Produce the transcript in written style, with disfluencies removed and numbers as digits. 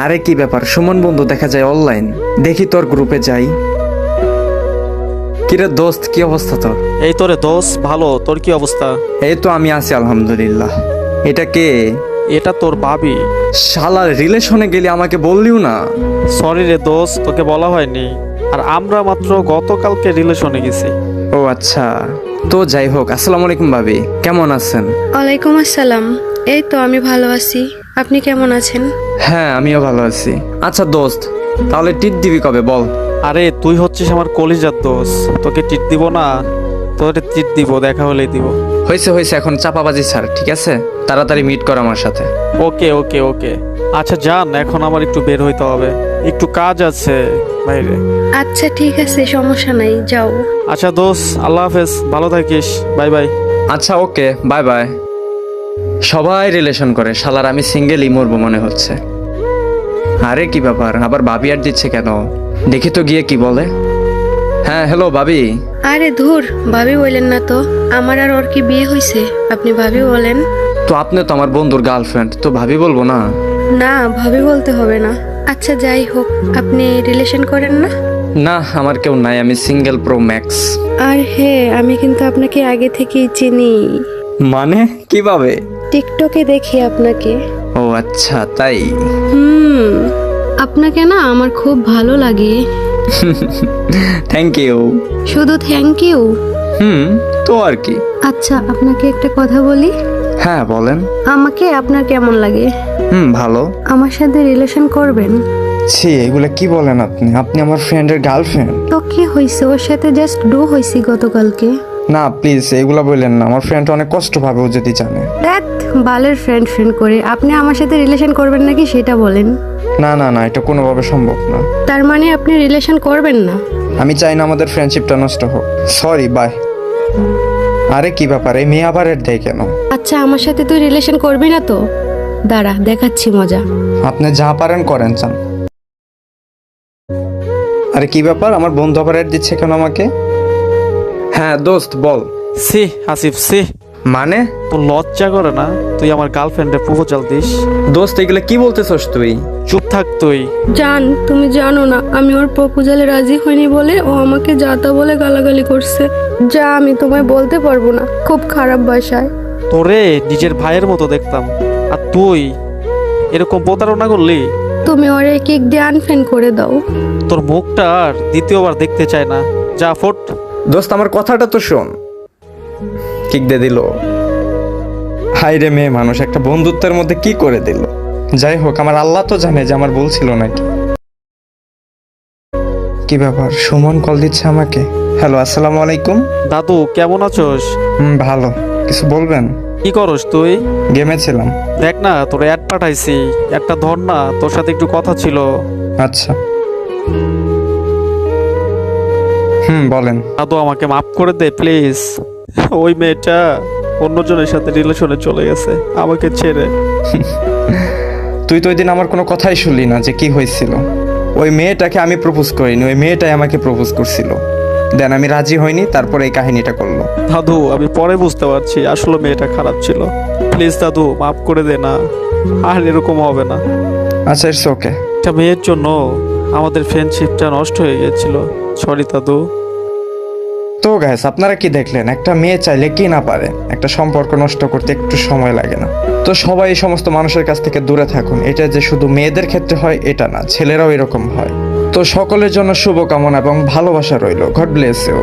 আরে কি ব্যাপার, সুমন বন্ধু দেখা যায় অনলাইন। দেখি তোর গ্রুপে যাই। কিরে দোস্ত, কি অবস্থা তোর? এই তোরে দোষ, ভালো। তোর কি অবস্থা? এই তো আমি আছি আলহামদুলিল্লাহ। এটা কে? এটা তোর ভাবি। শালার, রিলেশনে গেলি আমাকে বললিও না। সরি রে দোষ, তোকে বলা হয়নি। আর আমরা মাত্র গতকালকে রিলেশনে গেছি। ও আচ্ছা, তো যাই হোক, আসসালামু আলাইকুম ভাবি, কেমন আছেন? ওয়ালাইকুম আসসালাম। এই তো আমি ভালো আছি, আপনি কেমন আছেন? হ্যাঁ, আমিও ভালো আছি। আচ্ছা দোস্ত, তাহলে টিট দিবি কবে বল? আরে তুই হচ্ছিস আমার কলিজার দোষ, তোকে টিট দিব না? তোরে টিট দিব, দেখা হলেই দিব। হয়েছে হয়েছে, এখন চাপাবাজি ছাড়, ঠিক আছে? তাড়াতাড়ি মিট কর আমার সাথে। ওকে ওকে ওকে। আচ্ছা যান, এখন আমার একটু বের হইতে হবে, একটু কাজ আছে বাইরে। আচ্ছা ঠিক আছে, সমস্যা নাই, যাও। আচ্ছা দোষ, আল্লাহ হাফেজ, ভালো থাকিস, বাই বাই। আচ্ছা ওকে, বাই বাই। সবাই রিলেশন করে, শালার আমি সিঙ্গেলই মরবো মনে হচ্ছে। আরে কি ব্যাপার, আবার ভাবি আর দিচ্ছে কেন? দেখি তো গিয়ে কি বলে। হ্যাঁ হ্যালো ভাবি। আরে ধুর, ভাবি বললেন না তো। আমার আর ওর কি বিয়ে হয়েছে, আপনি ভাবি বলেন? তো আপনি তো আমার বন্ধুর গার্লফ্রেন্ড, তো ভাবি বলবো না? না, ভাবি বলতে হবে না। আচ্ছা যাই হোক, আপনি রিলেশন করেন না? না, আমার কেউ নাই, আমি সিঙ্গেল প্রো ম্যাক্স। আর হ্যাঁ, আমি কিন্তু আপনাকে আগে থেকেই চিনি। মানে কিভাবে? টিকটকে দেখি আপনাকে। ও আচ্ছা, তাই? হুম, আপনাকে না আমার খুব ভালো লাগে। Thank you. শুধু থ্যাংক ইউ? তো আর কি। আচ্ছা, আপনাকে একটা কথা বলি। হ্যাঁ বলেন। আমাকে আপনার কেমন লাগে? ভালো। আমার সাথে রিলেশন করবেন? ছি, এগুলা কি বলেন আপনি? আপনি আমার ফ্রেন্ডের গার্লফ্রেন্ড। তো কি হয়েছে, ওর সাথে জাস্ট ডু হয়েছি গতকালকে। না প্লিজ, এগুলা বললেন না, আমার ফ্রেন্ড অনেক কষ্ট পাবে ও যদি জানে। দেখ, বালের ফ্রেন্ড ফ্রেন্ড করে আপনি আমার সাথে রিলেশন করবেন নাকি সেটা বলেন। না না না, এটা কোনোভাবে সম্ভব না। তার মানে আপনি রিলেশন করবেন না? আমি চাই না আমাদের ফ্রেন্ডশিপটা নষ্ট হোক। Sorry, bye. আরে কি ব্যাপার, এই মেয়ে আবার এর দেয় কেন? আচ্ছা, আমার সাথে তুই রিলেশন করবি না তো? দাঁড়া, দেখাচ্ছি মজা। আপনি যা পারেন করেন, চান। আরে কি ব্যাপার, আমার বন্ধু আবার এর দিচ্ছে কেন আমাকে? হ্যাঁ দোস্ত বল। সি আসিফ সি, মানে? তোর লজ্জা করে না তুই আমার গার্লফ্রেন্ডের প্রপোজাল দিস? দোস্ত, এগুলা কি বলতেছস তুই? চুপ থাক তুই। জান, তুমি জানো না আমি ওর প্রপোজালে রাজি হইনি বলে ও আমাকে যাতা বলে গালাগালি করছে। যা আমি তোমায় বলতে পারবো না, খুব খারাপ ভাষায়। তোরে নিজের ভাইয়ের মতো দেখতাম, আর তুই এরকম প্রতারণা করলি? তুমি ওরে কিক দিয়ে আনফ্রেন্ড করে দাও। তোর মুখটা আর দ্বিতীয়বার দেখতে চায় না, যা ফোট। দোস্ত, আমার কথাটা তো শোন। কিক দিয়ে দিল। হাই রে, মেয়ে মানুষ একটা বন্ধুত্বের মধ্যে কি করে দিল। যাই হোক, আমার আল্লাহ তো জানে যে আমার ভুল ছিল নাকি। কি ব্যাপার, সুমন কল দিচ্ছে আমাকে। হ্যালো, আসসালামু আলাইকুম। দাদু কেমন আছোস? ভালো। কিছু বলবেন? কি করস তুই? গেমে ছিলাম। দেখ না, তোর অ্যাড পাঠাইছি, একটা ধর না, তোর সাথে একটু কথা ছিল। আচ্ছা। বলেন। দাদু আমাকে মাফ করে দে প্লিজ। ওই মেয়েটা অন্যজনের সাথে রিলেশনে চলে গেছে আমাকে ছেড়ে। তুই তো ওই দিন আমার কোনো কথাই শুনলি না যে কি হয়েছিল। ওই মেয়েটাকে আমি প্রপোজ করিনি, ওই মেয়েটাই আমাকে প্রপোজ করছিল। দেন আমি রাজি হইনি, তারপরে এই কাহিনীটা করলো। দাদু আমি পরে বুঝতে পারছি আসলে মেয়েটা খারাপ ছিল। প্লিজ দাদু মাফ করে দে না, আর এরকম হবে না। আচ্ছা, ইটস ওকে। একটা মেয়ের জন্য আমাদের ফ্রেন্ডশিপটা নষ্ট হয়ে গেছিল। সরি দাদু। তো গাইস, আপনারা কি দেখলেন? একটা মেয়ে চাইলে কি না পারে, একটা সম্পর্ক নষ্ট করতে একটু সময় লাগে না। তো সবাই এই সমস্ত মানুষের কাছ থেকে দূরে থাকুন। এটা যে শুধু মেয়েদের ক্ষেত্রে হয় এটা না, ছেলেরাও এরকম হয়। তো সকলের জন্য শুভকামনা এবং ভালোবাসা রইল। God bless you.